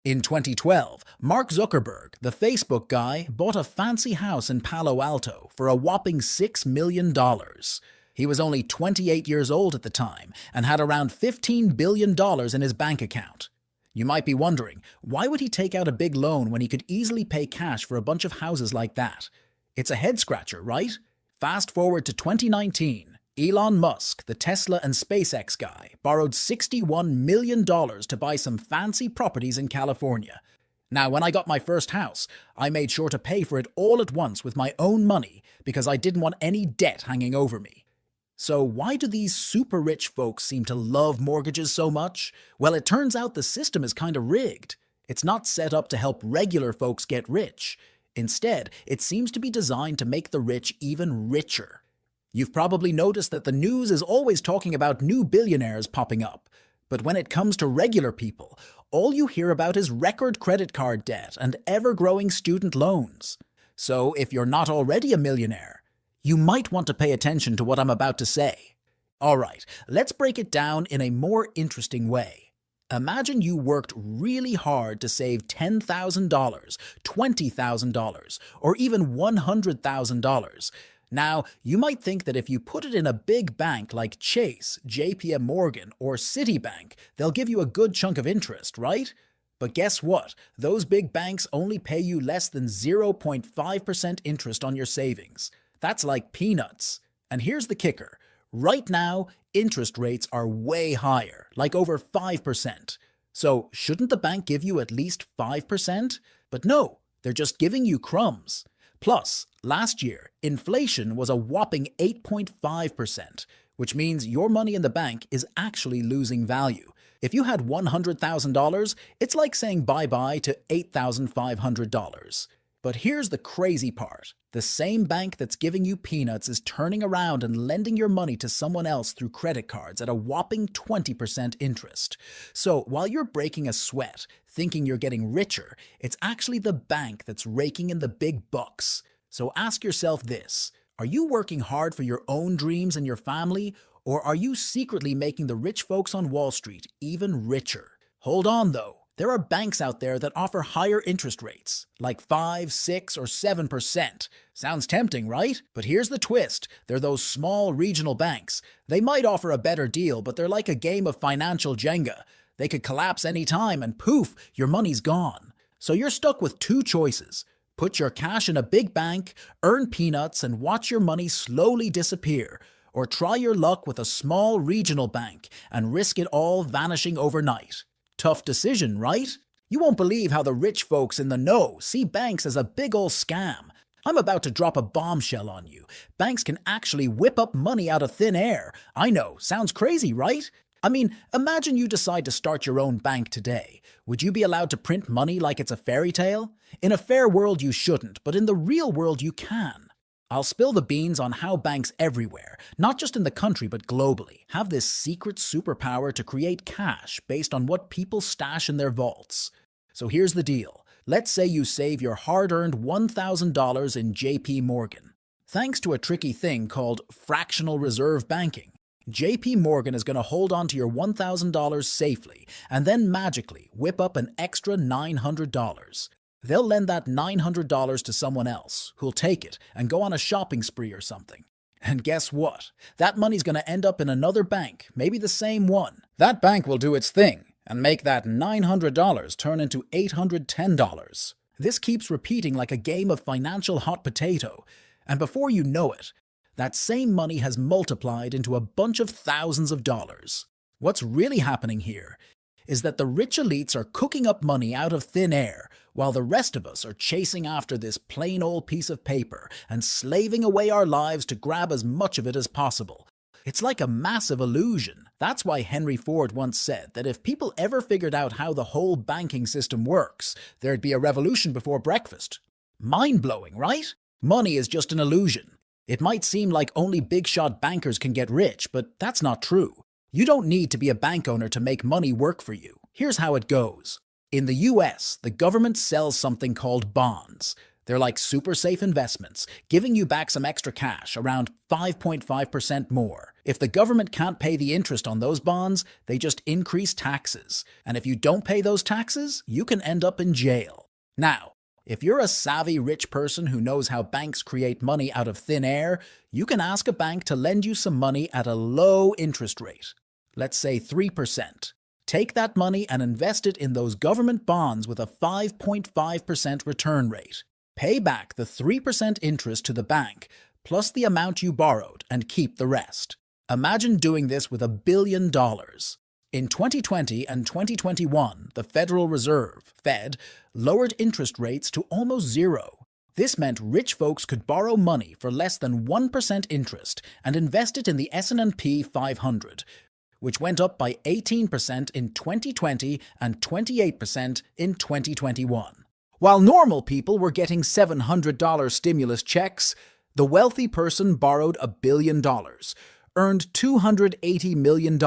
In 2012, Mark Zuckerberg, the Facebook guy, bought a fancy house in Palo Alto for a whopping $6 million. He was only 28 years old at the time and had around $15 billion in his bank account. You might be wondering, why would he take out a big loan when he could easily pay cash for a bunch of houses like that? It's a head-scratcher, right? Fast forward to 2019. Elon Musk, the Tesla and SpaceX guy, borrowed $61 million to buy some fancy properties in California. Now, when I got my first house, I made sure to pay for it all at once with my own money because I didn't want any debt hanging over me. So why do these super rich folks seem to love mortgages so much? Well, it turns out the system is kind of rigged. It's not set up to help regular folks get rich. Instead, it seems to be designed to make the rich even richer. You've probably noticed that the news is always talking about new billionaires popping up. But when it comes to regular people, all you hear about is record credit card debt and ever-growing student loans. So if you're not already a millionaire, you might want to pay attention to what I'm about to say. Alright, let's break it down in a more interesting way. Imagine you worked really hard to save $10,000, $20,000, or even $100,000. Now, you might think that if you put it in a big bank like Chase, JP Morgan, or Citibank, they'll give you a good chunk of interest, right? But guess what? Those big banks only pay you less than 0.5% interest on your savings. That's like peanuts. And here's the kicker. Right now, interest rates are way higher, like over 5%. So shouldn't the bank give you at least 5%? But no, they're just giving you crumbs. Plus, last year, inflation was a whopping 8.5%, which means your money in the bank is actually losing value. If you had $100,000, it's like saying bye-bye to $8,500. But here's the crazy part. The same bank that's giving you peanuts is turning around and lending your money to someone else through credit cards at a whopping 20% interest. So while you're breaking a sweat, thinking you're getting richer, it's actually the bank that's raking in the big bucks. So ask yourself this. Are you working hard for your own dreams and your family, or are you secretly making the rich folks on Wall Street even richer? Hold on though. There are banks out there that offer higher interest rates, like 5, 6, or 7%. Sounds tempting, right? But here's the twist. They're those small regional banks. They might offer a better deal, but they're like a game of financial Jenga. They could collapse any time and poof, your money's gone. So you're stuck with two choices. Put your cash in a big bank, earn peanuts, and watch your money slowly disappear. Or try your luck with a small regional bank and risk it all vanishing overnight. Tough decision, right? You won't believe how the rich folks in the know see banks as a big ol' scam. I'm about to drop a bombshell on you. Banks can actually whip up money out of thin air. I know, sounds crazy, right? I mean, imagine you decide to start your own bank today. Would you be allowed to print money like it's a fairy tale? In a fair world you shouldn't, but in the real world you can. I'll spill the beans on how banks everywhere, not just in the country but globally, have this secret superpower to create cash based on what people stash in their vaults. So here's the deal. Let's say you save your hard-earned $1,000 in JP Morgan. Thanks to a tricky thing called fractional reserve banking, JP Morgan is going to hold on to your $1,000 safely and then magically whip up an extra $900. They'll lend that $900 to someone else, who'll take it and go on a shopping spree or something. And guess what? That money's going to end up in another bank, maybe the same one. That bank will do its thing and make that $900 turn into $810. This keeps repeating like a game of financial hot potato. And before you know it, that same money has multiplied into a bunch of thousands of dollars. What's really happening here is that the rich elites are cooking up money out of thin air, while the rest of us are chasing after this plain old piece of paper and slaving away our lives to grab as much of it as possible. It's like a massive illusion. That's why Henry Ford once said that if people ever figured out how the whole banking system works, there'd be a revolution before breakfast. Mind-blowing, right? Money is just an illusion. It might seem like only big-shot bankers can get rich, but that's not true. You don't need to be a bank owner to make money work for you. Here's how it goes. In the US, the government sells something called bonds. They're like super safe investments, giving you back some extra cash, around 5.5% more. If the government can't pay the interest on those bonds, they just increase taxes. And if you don't pay those taxes, you can end up in jail. Now, if you're a savvy rich person who knows how banks create money out of thin air, you can ask a bank to lend you some money at a low interest rate. Let's say 3%. Take that money and invest it in those government bonds with a 5.5% return rate. Pay back the 3% interest to the bank, plus the amount you borrowed, and keep the rest. Imagine doing this with $1 billion. In 2020 and 2021, the Federal Reserve, Fed, lowered interest rates to almost zero. This meant rich folks could borrow money for less than 1% interest and invest it in the S&P 500, which went up by 18% in 2020 and 28% in 2021. While normal people were getting $700 stimulus checks, the wealthy person borrowed $1 billion, earned $280 million,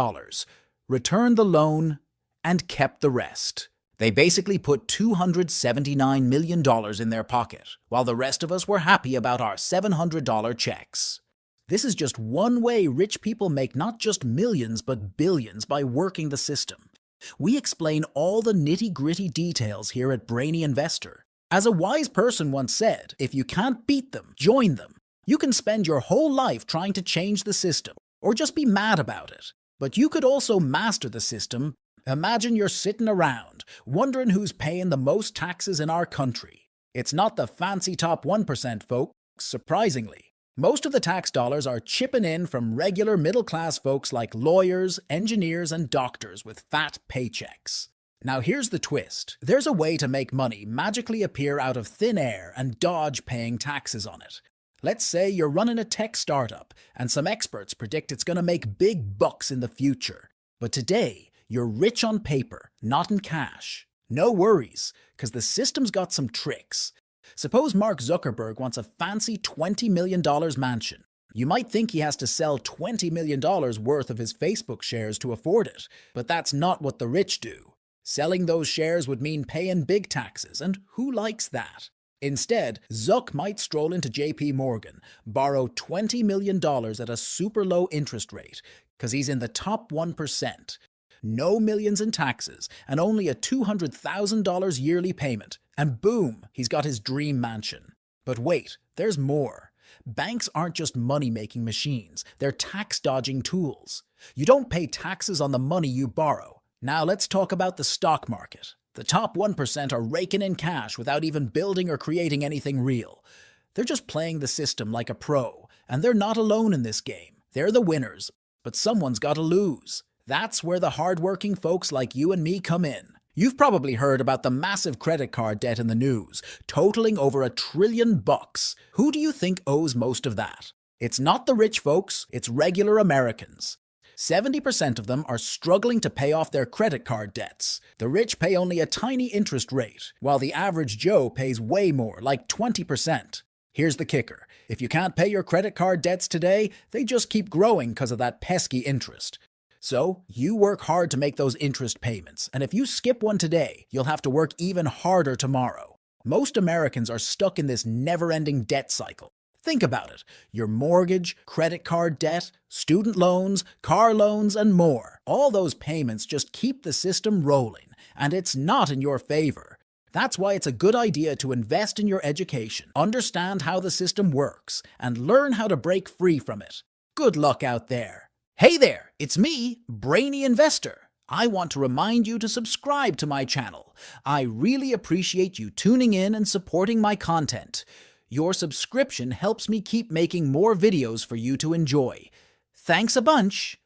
returned the loan, and kept the rest. They basically put $279 million in their pocket, while the rest of us were happy about our $700 checks. This is just one way rich people make not just millions but billions by working the system. We explain all the nitty-gritty details here at Brainy Investor. As a wise person once said, if you can't beat them, join them. You can spend your whole life trying to change the system, or just be mad about it. But you could also master the system. Imagine you're sitting around, wondering who's paying the most taxes in our country. It's not the fancy top 1%, folks, surprisingly. Most of the tax dollars are chipping in from regular middle-class folks like lawyers, engineers, and doctors with fat paychecks. Now here's the twist. There's a way to make money magically appear out of thin air and dodge paying taxes on it. Let's say you're running a tech startup, and some experts predict it's going to make big bucks in the future. But today, you're rich on paper, not in cash. No worries, because the system's got some tricks. Suppose Mark Zuckerberg wants a fancy $20 million mansion. You might think he has to sell $20 million worth of his Facebook shares to afford it, but that's not what the rich do. Selling those shares would mean paying big taxes, and who likes that? Instead, Zuck might stroll into JP Morgan, borrow $20 million at a super low interest rate, because he's in the top 1%. No millions in taxes, and only a $200,000 yearly payment, and boom, he's got his dream mansion. But wait, there's more. Banks aren't just money-making machines, they're tax-dodging tools. You don't pay taxes on the money you borrow. Now let's talk about the stock market. The top 1% are raking in cash without even building or creating anything real. They're just playing the system like a pro, and they're not alone in this game. They're the winners, but someone's got to lose. That's where the hard-working folks like you and me come in. You've probably heard about the massive credit card debt in the news, totaling over $1 trillion. Who do you think owes most of that? It's not the rich folks, it's regular Americans. 70% of them are struggling to pay off their credit card debts. The rich pay only a tiny interest rate, while the average Joe pays way more, like 20%. Here's the kicker. If you can't pay your credit card debts today, they just keep growing because of that pesky interest. So, you work hard to make those interest payments, and if you skip one today, you'll have to work even harder tomorrow. Most Americans are stuck in this never-ending debt cycle. Think about it. Your mortgage, credit card debt, student loans, car loans, and more. All those payments just keep the system rolling, and it's not in your favor. That's why it's a good idea to invest in your education, understand how the system works, and learn how to break free from it. Good luck out there. Hey there, it's me, Brainy Investor. I want to remind you to subscribe to my channel. I really appreciate you tuning in and supporting my content. Your subscription helps me keep making more videos for you to enjoy. Thanks a bunch.